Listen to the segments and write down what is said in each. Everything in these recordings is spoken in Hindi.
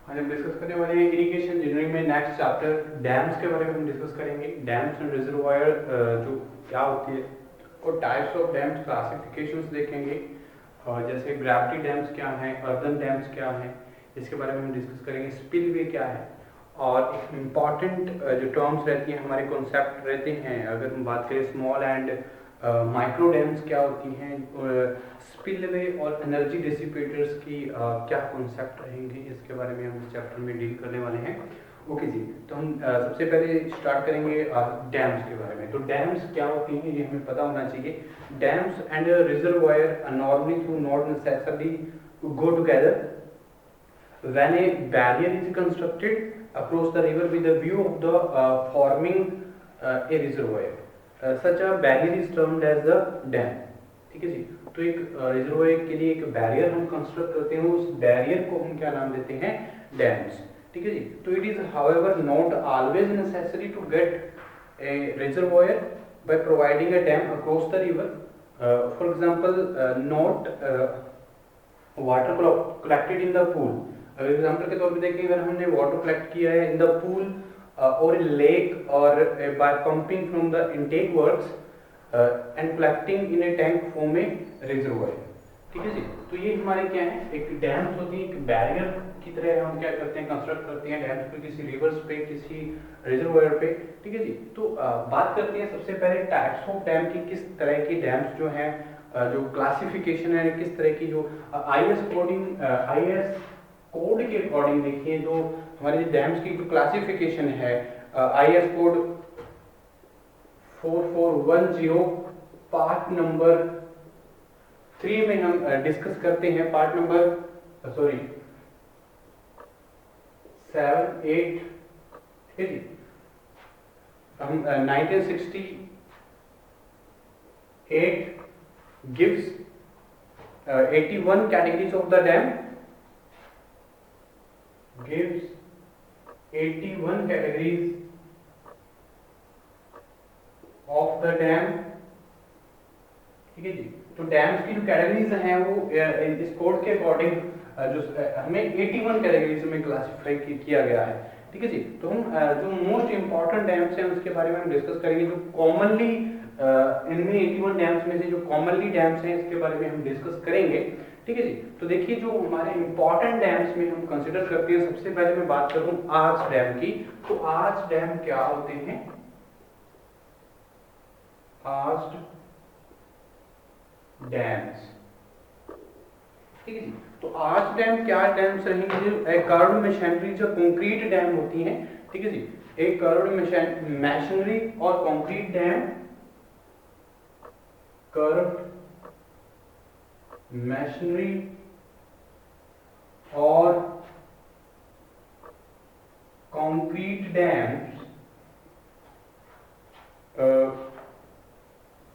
आज हम डिस्कस करने वाले हैं इरिगेशन इंजीनियरिंग में नेक्स्ट चैप्टर डैम्स के बारे में हम डिस्कस करेंगे। डैम्स एंड रिजर्वायर जो क्या होती है और टाइप्स ऑफ डैम्स क्लासिफिकेशंस देखेंगे, और जैसे ग्रेविटी डैम्स क्या हैं, अर्दन डैम्स क्या हैं, इसके बारे में हम डिस्कस करेंगे। स्पिलवे क्या है, और एक इम्पॉर्टेंट जो टर्म्स रहती हैं, हमारे कॉन्सेप्ट रहते हैं। अगर हम बात करें स्मॉल एंड माइक्रो डैम्स क्या होती हैं, स्पिलवे और एनर्जी डिसिपेटर्स की क्या कॉन्सेप्ट रहेंगे, इसके बारे में हम इस चैप्टर में डील करने वाले हैं। ओके जी, तो हम सबसे पहले स्टार्ट करेंगे डैम्स के बारे में। तो डैम्स क्या होती हैं ये हमें पता होना चाहिए। Dams and reservoir normally through not necessarily go together when a barrier is constructed across the river with a view of the forming a reservoir. Such a barrier is termed as the dam. ठीक है जी, तो एक रिजर्वायर के लिए एक बैरियर हम कंस्ट्रक्ट करते हैं, उस बैरियर को हम क्या नाम देते हैं, डैम्स। ठीक है जी, तो it is however not always necessary to get a reservoir by providing a dam across the river. For example, not water collected in the pool. अगर एग्जाम्पल के तौर पे देखें, अगर हमने वाटर कलेक्ट किया है इन द पूल और लेक और by pumping from the intake works and collecting in a tank form a reservoir. ठीक है जी, तो ये हमारे क्या है, एक डैम्स होती है, एक बैरियर की तरह हम क्या करते हैं, कंस्ट्रक्ट करते हैं डैम्स पे, किसी रिवर्स पे, किसी रिजर्वायर पे। ठीक है जी, तो बात करते हैं सबसे पहले टाइप्स ऑफ डैम की, किस तरह की डैम्स जो हैं, जो क्लासिफिकेशन है, किस तरह की जो आईएस कोड के अकॉर्डिंग देखिए, जो हमारे डैम्स की जो क्लासिफिकेशन है, आईएस कोड 4410 पार्ट नंबर 3 में हम डिस्कस करते हैं। पार्ट नंबर 7, 8, ठीक है जी, हम 1968 gives 81 categories of the dam, gives 81 categories of the dam। ठीक है जी, तो डैम्स की जो कैटेगरीज हैं वो इस कोड के अकॉर्डिंग जो हमें 81 कैटेगरीज में क्लासिफाई किया गया है। ठीक है जी, तो हम जो मोस्ट इंपॉर्टेंट डैम्स हैं उसके बारे में हम डिस्कस करेंगे, जो कॉमनली इनमें 81 डैम्स में से जो कॉमनली डैम्स हैं इसके बारे में हम डिस्कस करेंगे। ठीक है जी, तो देखिए जो हमारे इंपॉर्टेंट डैम्स में हम कंसिडर करते हैं, सबसे पहले मैं बात करूं आर्च डैम की। तो आर्च डैम क्या होते हैं, आर्च डैम्स। ठीक है जी, तो आर्च डैम क्या डैम्स रहेंगे, जो कर्व्ड मशीनरी जो कंक्रीट डैम होती हैं। ठीक है जी, एक कर्व्ड मशीनरी और कंक्रीट डैम, कर्व्ड मशीनरी और concrete dams,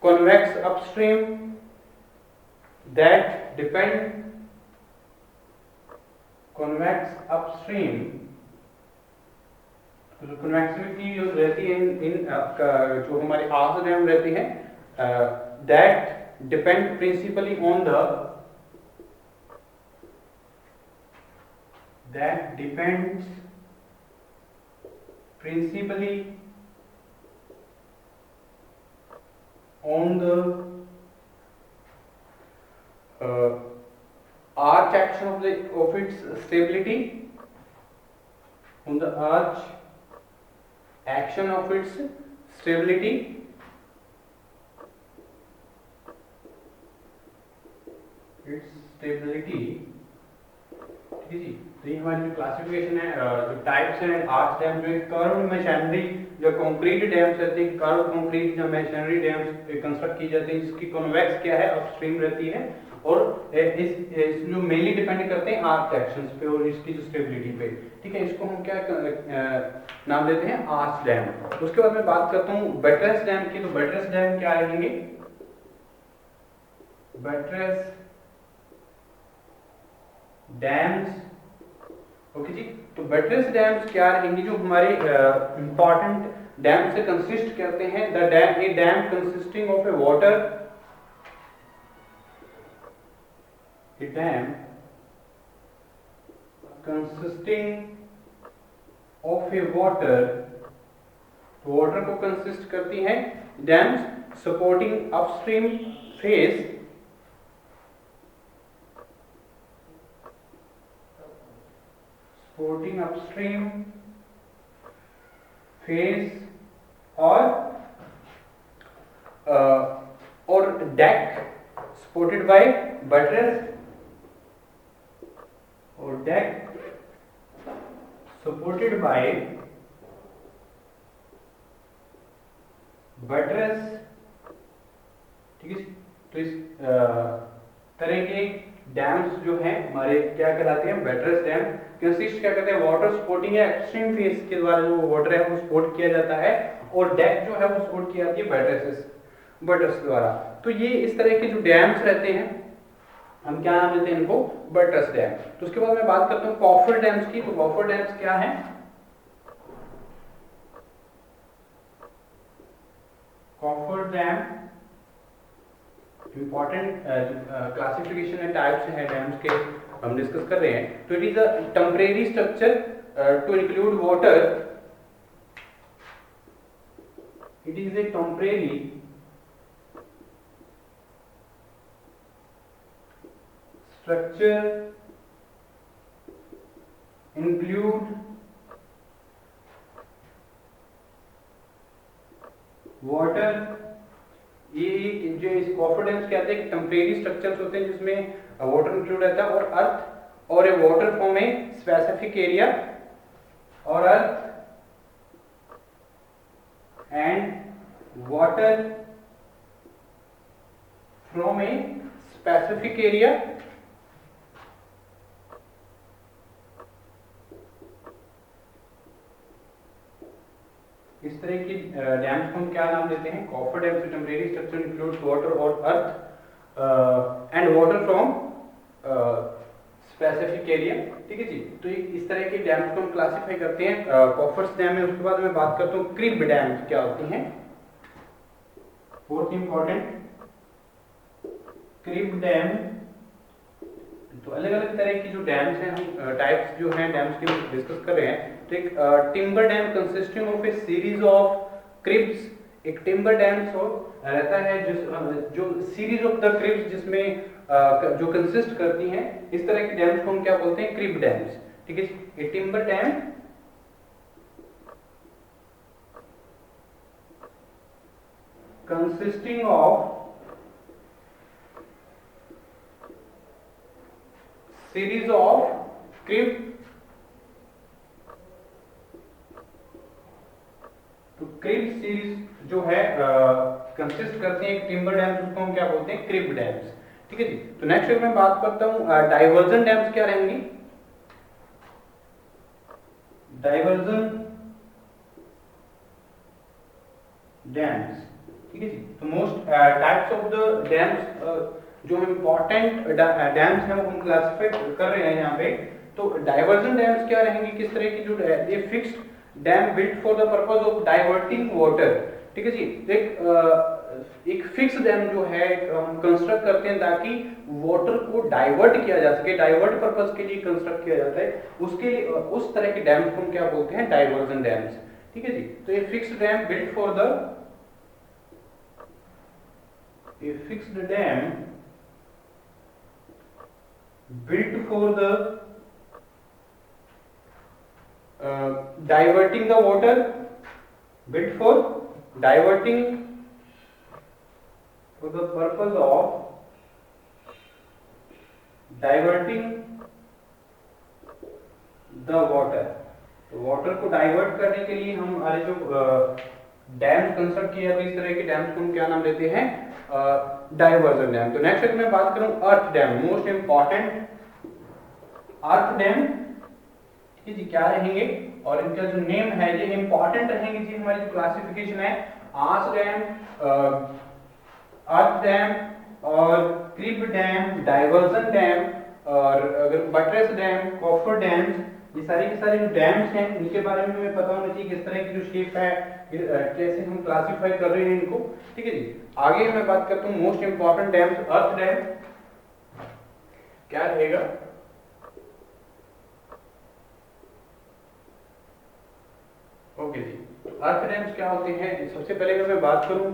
convex upstream that depend, convex upstream, तो कन्वेक्सिविटी जो रहती है इन जो हमारे आर्च डैम रहते हैं, that depend principally on the, that depends principally on the arch action of its stability, on the arch action of its stability, its stability। ठीक है जी, तो ये हमारी जो क्लासिफिकेशन है, जो टाइप्स हैं आर्च डैम, जो कर्व्ड मशीनरी जो कंक्रीट डैम्स रहते हैं, कर्व्ड कंक्रीट जो मशीनरी डैम्स कंस्ट्रक्ट की जाती है, जिसकी कन्वेक्स क्या है, अपस्ट्रीम रहती है, और इस जो मेनली डिपेंड करते हैं आर्च एक्शंस पे और इसकी जो स्टेबिलिटी पे। ठीक है, इसको हम क्या नाम देते हैं, आर्च डैम। उसके बाद मैं बात करता हूँ बटरेस डैम की। तो बटरेस डैम क्या रहेंगे, बटरेस डैम्स। ओके जी, तो बटरेस डैम्स क्या रहेंगे, जो हमारे इंपॉर्टेंट डैम से कंसिस्ट करते हैं। The dam, A dam consisting of A water, A dam consisting of A water, water को कंसिस्ट करती हैं dams supporting upstream face, supporting upstream face और डेक सपोर्टेड बाय बटरेस, और डेक सपोर्टेड बाय बटरेस। ठीक है, तो इस तरह के डैम्स जो हैं हमारे क्या कहलाते हैं, बटरेस डैम। कंसिस्ट क्या करते हैं, वाटर सपोर्टिंग है एक्सट्रीम फेस के द्वारा जो वाटर है वो सपोर्ट किया जाता है, और डेक जो है वो सपोर्ट की जाती है बटरेस द्वारा। तो ये इस तरह के जो डैम्स रहते हैं हम क्या नाम देते हैं इनको, बटरेस डैम। तो उसके बाद मैं बात करता हूँ कॉफर डैम्स की। तो कॉफर डैम्स क्या है, कॉफर डैम इंपॉर्टेंट क्लासिफिकेशन है, टाइप्स है डैम्स के हम डिस्कस कर रहे हैं। तो it is a temporary structure to include water, it is a temporary structure include water। ये जो इस कॉफर डैम्स कहते हैं टेम्परेरी स्ट्रक्चर्स होते हैं जिसमें वाटर इंक्लूड रहता है, और अर्थ और a water from a specific area, और earth and water from a specific area. इस तरह की डैम्स को हम क्या नाम देते हैं, coffer dams. Temporary structure includes water और earth and water from specific area. ठीक है जी, तो इस तरह के डैम्स को हम क्लासिफाई करते हैं कॉफर्स डैम में। उसके बाद मैं बात करता हूँ क्रिब डैम्स क्या होती हैं, फोर्थ इंपॉर्टेंट क्रिब डैम। तो अलग अलग तरह की जो डैम्स हैं, हम टाइप्स जो हैं डैम्स के डिस्कस कर रहे हैं। तो एक timber dam consisting of A series of cribs, एक टिम्बर डैम रहता है जो सीरीज ऑफ द क्रिब्स जिसमें जो कंसिस्ट करती हैं, इस तरह की डैम्स को हम क्या बोलते हैं, क्रिब डैम्स। ठीक है, a timber dam consisting of series of crib, तो क्रिब सीरीज जो है कंसिस्ट करते हैं एक टिम्बर डैम्स, उसको हम क्या बोलते हैं, क्रिब डैम्स। ठीक है जी, तो नेक्स्ट मैं बात करता हूं डाइवर्जन डैम्स क्या रहेंगी। डाइवर्जन डैम्स, ठीक है जी, तो most types of the dams जो इंपॉर्टेंट डैम्स हैं वो हम क्लासिफाई कर रहे हैं यहाँ पे। तो डाइवर्जन डैम्स क्या रहेंगी, किस तरह की, जो ये fixed dam built for the purpose of diverting water. ठीक है जी, एक फिक्स डैम जो है हम कंस्ट्रक्ट करते हैं ताकि वाटर को डाइवर्ट किया जा सके, डाइवर्ट पर्पस के लिए कंस्ट्रक्ट किया जाता है, उसके लिए उस तरह के डैम्स को हम क्या बोलते हैं, डाइवर्जन डैम्स। ठीक है जी, तो ये fixed dam built for the a fixed dam built for the diverting the water, built for diverting for the purpose of diverting the water। तो वाटर को डाइवर्ट करने के लिए हम हमारे जो डैम कंस्ट्रक्ट किया जाता है, इस तरह के डैम्स को हम क्या नाम देते हैं, डाइवर्जन डैम। तो नेक्स्ट मैं बात करूं अर्थ डैम, मोस्ट इंपॉर्टेंट अर्थ डैम। ठीक है जी, क्या रहेंगे और इनका जो नेम है ये इंपॉर्टेंट रहेंगे जी। हमारी जो क्लासिफिकेशन है, आर्च डैम, अर्थ डैम और क्रिब डैम, डाइवर्जन डैम, और अगर बटरेस डैम, कॉफर डैम्स, ये सारे के सारे जो डैम्स हैं इनके बारे में हमें पता होना चाहिए किस तरह की जो शेप है, कैसे हम क्लासिफाई कर रहे हैं इनको। ठीक है जी, आगे मैं बात करता हूँ मोस्ट इंपॉर्टेंट डैम्स। अर्थ डैम क्या रहेगा, ओके जी, तो अर्थ डैम्स क्या होते हैं? सबसे पहले अगर मैं बात करूं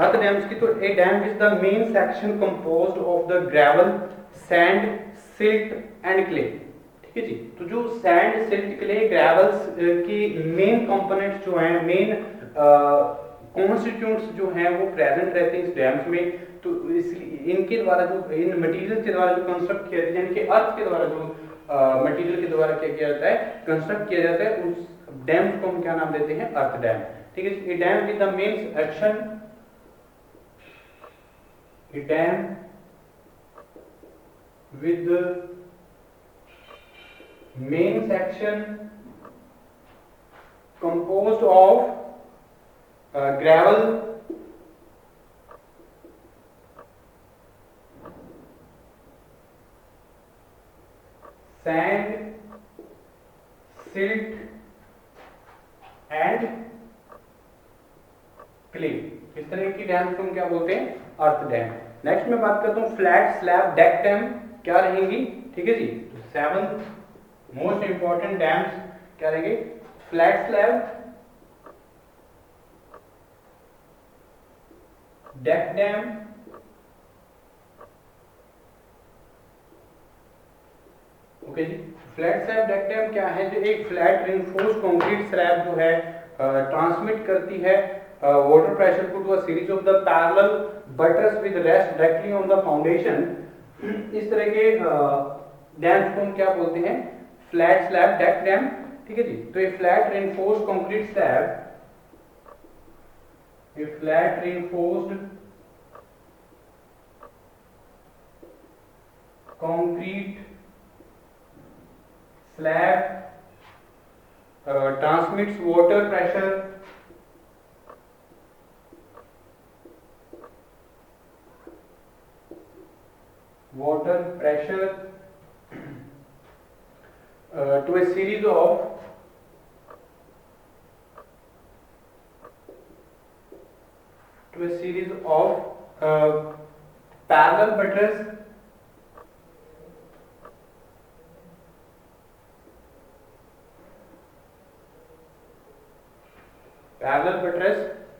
अर्थ डैम्स की, तो a dam is the main section composed of the gravel, sand, silt and clay. ठीक है जी, तो जो सैंड, सिल्ट, क्ले, ग्रेवल्स की मेन कंपोनेंट्स जो हैं, मेन कॉन्स्टिट्यूएंट्स जो हैं वो प्रेजेंट रहते हैं इस डैम्स में। तो इसलिए इनके द्वारा जो इन मटेरियल के द्वारा जो कंस्ट्रक्ट किया जाता है, यानी कि अर्थ के द्वारा जो मटेरियल के द्वारा क्या किया जाता है, कंस्ट्रक्ट किया जाता है, उस डैम को हम क्या नाम देते हैं? Earth dam. ठीक है, ये dam with the main action, ये dam with main section composed of gravel, sand, silt and clay. इस तरह की डैम को हम क्या बोलते हैं? Earth dam. नेक्स्ट मैं बात करता हूँ फ्लैट स्लैब डेक डैम क्या रहेंगी। ठीक है जी, तो 7 मोस्ट इंपॉर्टेंट डैम्स क्या रहेंगे? Flat slab deck dam, okay जी। फ्लैट स्लैब डेक डैम क्या है? जो एक फ्लैट रिइंफोर्स्ड कंक्रीट स्लैब जो है ट्रांसमिट करती है वाटर प्रेशर को to a series of the parallel buttresses with rest directly on the foundation. इस तरह के डैम्स को हम क्या बोलते हैं? Flat slab deck dam. ठीक है जी, तो ये फ्लैट रिइंफोर्स्ड कंक्रीट स्लैब, ये flat reinforced concrete slab transmits water pressure to a series of parallel buttress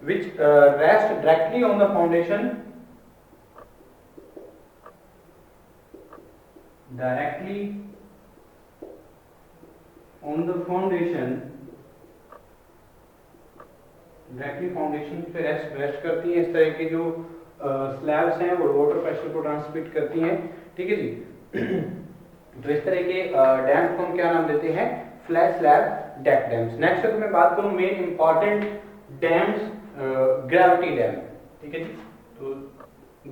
which rest directly on the foundation, directly foundation पे रेस्ट करती हैं। इस तरह की जो स्लैब्स हैं वो वाटर प्रेशर को ट्रांसमिट करती हैं। ठीक है जी, तो इस तरह के डैम्स को हम क्या नाम देते हैं? Flat slab deck dams. Next अगर मैं बात करूं main important dams, gravity dam. ठीक है जी, तो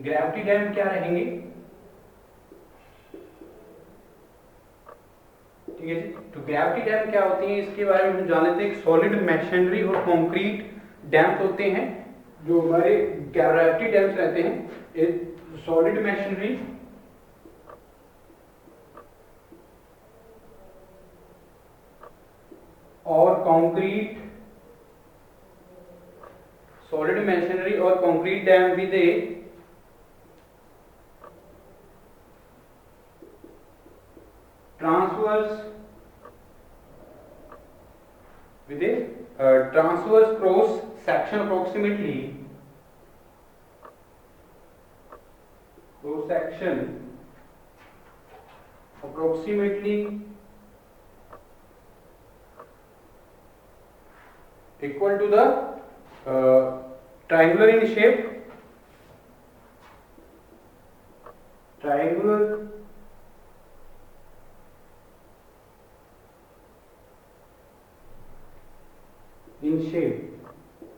ग्रेविटी डैम क्या रहेंगे? ठीक है जी, तो ग्रेविटी डैम क्या होती है इसके बारे में हम जान लेते हैं। सॉलिड मशीनरी और कंक्रीट डैम्स होते हैं जो हमारे ग्रेविटी डैम्स रहते हैं। सॉलिड मशीनरी और कंक्रीट, सॉलिड मशीनरी और concrete dam with A transverse cross section approximately equal to the triangular in shape,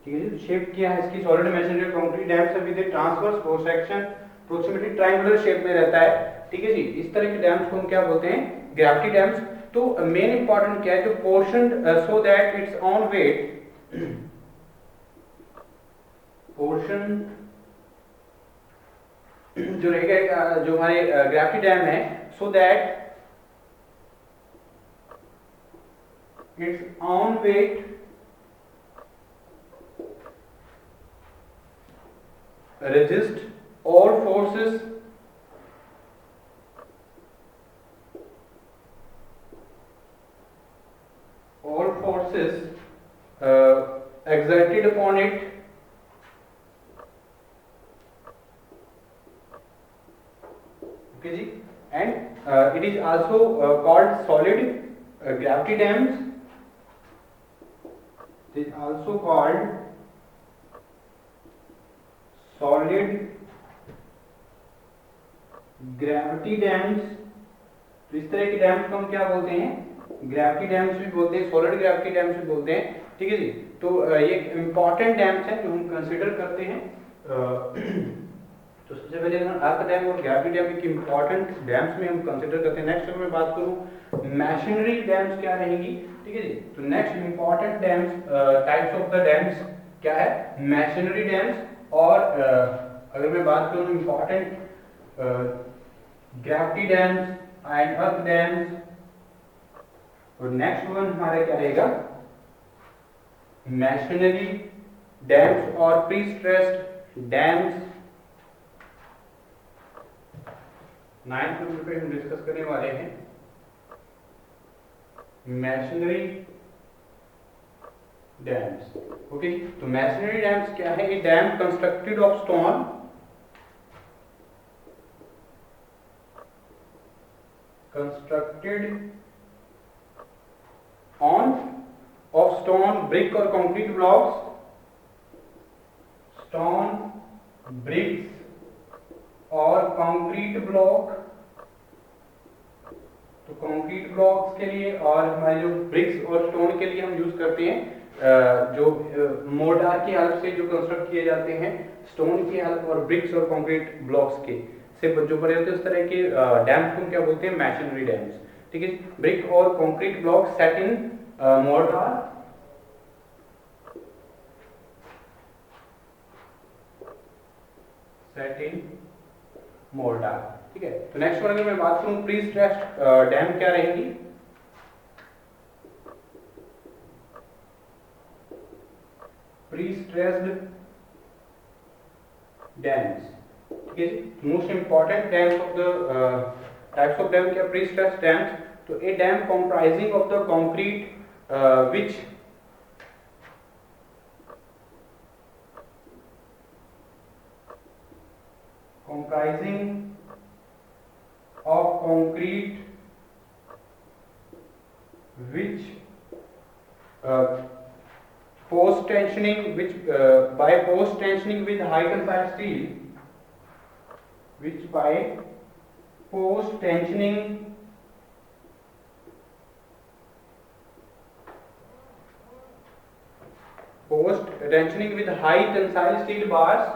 ठीक है जी। शेप क्या है इसकी? Solid machinery concrete dams with transverse cross section approximately triangular shape में रहता है। ठीक है जी, इस तरह के डैम्स को हम क्या बोलते हैं? Gravity dams. तो मेन इंपॉर्टेंट क्या है? जो portion so that it's on weight, portion जो रहेगा जो हमारे ग्रेविटी डैम है, so that it's on weight resist all forces exerted upon it okay ji, and it is also called solid gravity dams. It is also called solid gravity dams. तो इस तरह के डैम्स को हम क्या बोलते हैं, ग्रेविटी डैम्स भी बोलते हैं, सॉलिड ग्रेविटी डैम्स भी बोलते हैं, ठीक है जी। तो ये इंपॉर्टेंट डैम्स हैं जो हम कंसीडर करते हैं। तो सबसे पहले अर्थ डैम और ग्रेविटी डैम की इंपॉर्टेंट डैम्स में हम कंसीडर करते हैं। नेक्स्ट मैं बात करूं मैशनरी डैम्स क्या रहेंगी, ठीक है जी। तो next important dams types of the dams क्या है, मैशनरी डैम्स। और अगर मैं बात करूं important gravity dams and earth dams, और नेक्स्ट वन हमारा क्या रहेगा, मैशनरी डैम्स और prestressed dams. 9th number पे हम डिस्कस करने वाले हैं मैशनरी डैम्स। ओके, तो मैशनरी डैम्स क्या है, a dam constructed of stone of stone, brick or concrete blocks, stone, bricks और concrete block। तो कंक्रीट ब्लॉक्स के लिए और हमारे जो ब्रिक्स और स्टोन के लिए हम यूज करते हैं जो मोर्टार की हेल्प से जो कंस्ट्रक्ट किए जाते हैं, स्टोन की हेल्प और ब्रिक्स और कंक्रीट ब्लॉक्स के से जो बने होते हैं, उस तरह के डैम्स को क्या बोलते हैं, मैशनरी डैम्स, ठीक है। ब्रिक और कंक्रीट ब्लॉक सेट इन मोर्टार, सेट इन मोर्टार, ठीक है। तो नेक्स्ट वन अगर मैं बात करूं प्री स्ट्रेस्ड डैम क्या रहेंगी, प्री स्ट्रेस्ड डैम्स, ठीक है जी। Most important dams of the types of dam क्या, प्री स्ट्रेस्ड डैम्स। तो a dam comprising of the concrete which comprising of concrete which post tensioning which by post tensioning with high tensile steel, which by post tensioning with high tensile steel bars,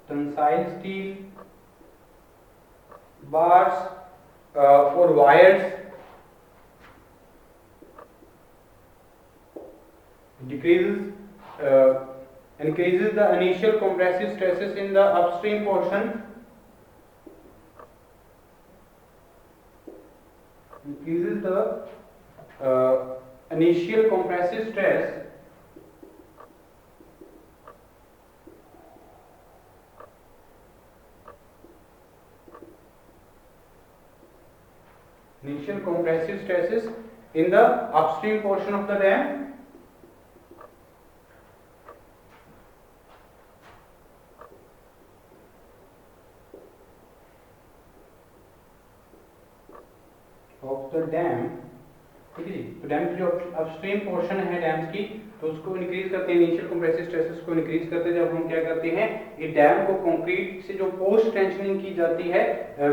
tensile steel bars or wires increases the initial compressive stresses in the upstream portion, increases the initial compressive stress stresses in the upstream portion of the dam, ठीक है जी। तो डैम की जो अपस्ट्रीम पोर्शन है डैम्स की, तो उसको इंक्रीज करते हैं, इनिशियल कंप्रेसिव स्ट्रेसेस को इंक्रीज करते हैं जब हम क्या करते हैं, ये डैम को कंक्रीट से जो पोस्ट टेंशनिंग की जाती है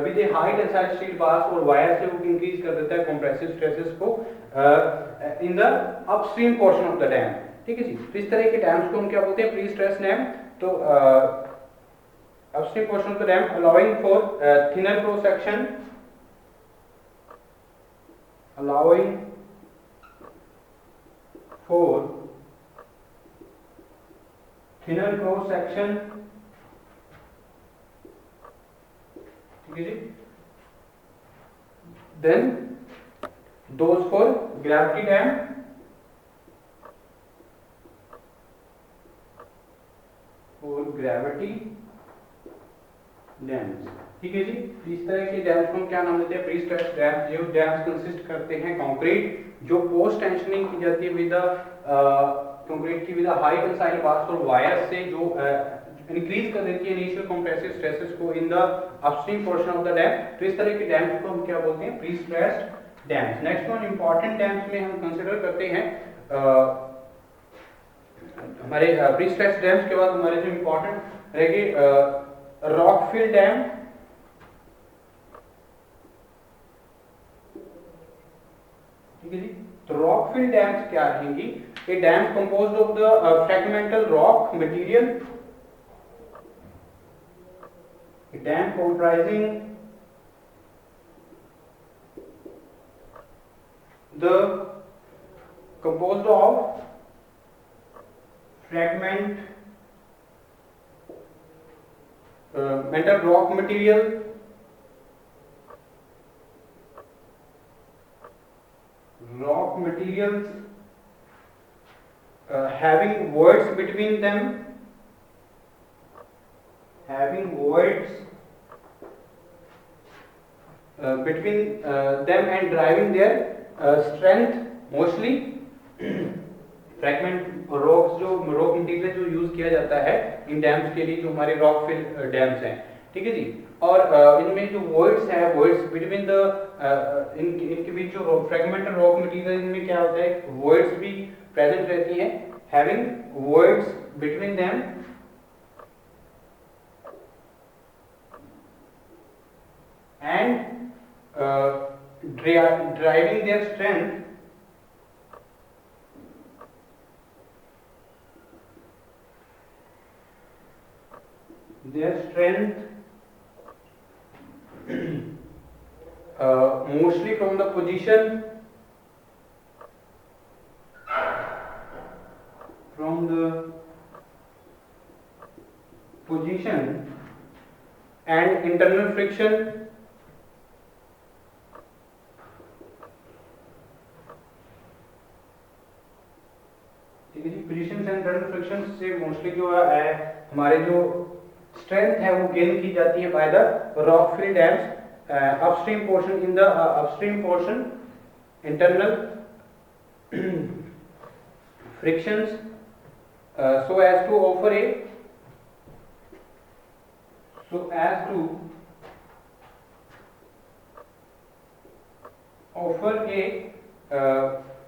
with A high tensile steel bars और वायर से वो इंक्रीज कर देता है कंप्रेसिव स्ट्रेसेस को in the upstream portion of the dam, ठीक है जी। तो इस तरह के डैम्स को हम क्या बोलते हैं, प्री स्ट्रेस डैम। तो upstream portion of the dam allowing for thinner cross section, allowing for thinner cross section, ठीक है जी। then those for gravity dam or gravity dams. ठीक है जी, इस तरह के डैम्स को हम क्या नाम देते हैं? Pre stressed dams. जो डैम्स कंसिस्ट करते हैं कंक्रीट जो पोस्ट टेंशनिंग की जाती है विद कंक्रीट की विद हाई टेंसाइल बार्स और वायर्स से जो इंक्रीज कर देती है इनिशियल कंप्रेसिव स्ट्रेसेस को in the upstream portion of the dam. तो इस तरह के डैम्स को हम क्या बोलते हैं? Pre stressed dams. Next one important dams में हम कंसीडर करते हैं हमारे प्री स्ट्रेस्ड डैम्स के बाद हमारे जो इंपॉर्टेंट रहेंगे रॉकफिल डैम। ठीक है जी, तो रॉकफिल डैम्स क्या रहेंगी? A dam composed of the fragmental rock material. A dam comprising the composed of metal rock material having voids between them, and driving their strength mostly fragment rocks जो रॉक मटेरियल जो यूज किया जाता है इन डैम्स के लिए, जो हमारे रॉक फिल डैम्स हैं। ठीक है जी, और इनमें जो वॉइड्स है, वॉइड्स बिटवीन द इनके बीच जो फ्रैगमेंटल रॉक मटेरियल इनमें क्या होता है? वॉइड्स भी प्रेजेंट रहती हैं, having voids between them and driving their strength mostly from the position and internal friction ठीक है जी, पोजीशन एंड इंटरनल फ्रिक्शन से मोस्टली जो है हमारे जो स्ट्रेंथ है वो गेन की जाती है by the rock fill dams upstream portion in the upstream portion internal frictions so as to offer a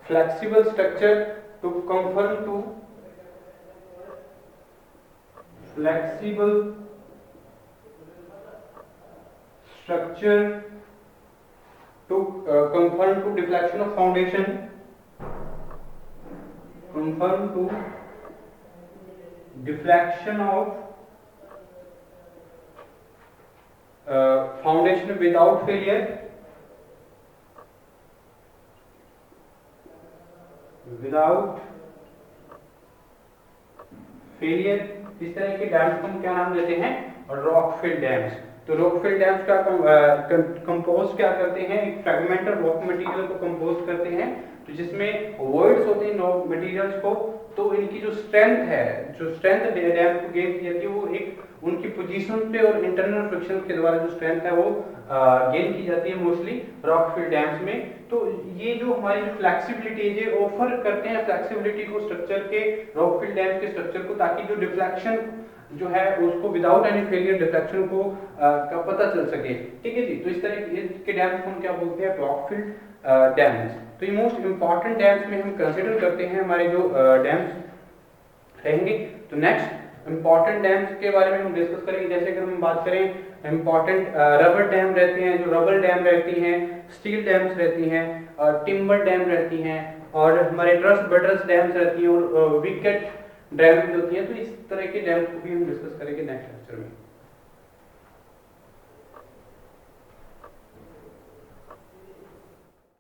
flexible structure to conform to flexible structure to conform to deflection of foundation, conform to deflection of foundation without failure, इस तरह के डैम्स को हम क्या नाम देते हैं? Rock fill dams. तो रॉक फिल डैम्स का कंपोज क्या करते हैं? एक फ्रैगमेंटल रॉक मटेरियल को कंपोज करते हैं, तो जिसमें वॉइड्स होते हैं रॉक मटेरियल्स को, तो इनकी जो स्ट्रेंथ है, जो स्ट्रेंथ डैम को गेन की जाती है वो एक उनकी पोजीशन पे और इंटरनल फ्रिक्शन के द्वारा जो स्ट्रेंथ है वो गेन की जाती है मोस्टली रॉक फिल डैम्स में। तो ये जो हमारी जो फ्लेक्सिबिलिटी है ये ऑफर करते हैं फ्लेक्सिबिलिटी को स्ट्रक्चर के, रॉक फिल डैम्स के स्ट्रक्चर को, ताकि जो डिफ्लेक्शन जो है उसको विदाउट एनी फेलियर डिफ्लेक्शन को का पता चल सके। ठीक है जी, तो इस तरह के डैम्स को हम क्या बोलते हैं? Rock fill dams. तो ये मोस्ट इंपॉर्टेंट डैम्स में हम कंसीडर करते हैं हमारे जो डैम्स रहेंगे। तो नेक्स्ट इंपॉर्टेंट डैम्स के बारे में हम डिस्कस करेंगे। जैसे अगर हम बात करें इंपॉर्टेंट रबर डैम रहते हैं, जो रबर डैम रहती हैं, स्टील डैम्स रहती हैं, टिम्बर डैम रहती हैं, और हमारे ट्रस बटर्स डैम्स रहती हैं, और विकेट डैम होती है। तो इस तरह के डैम्स को भी हम डिस्कस करेंगे नेक्स्ट लेक्चर में।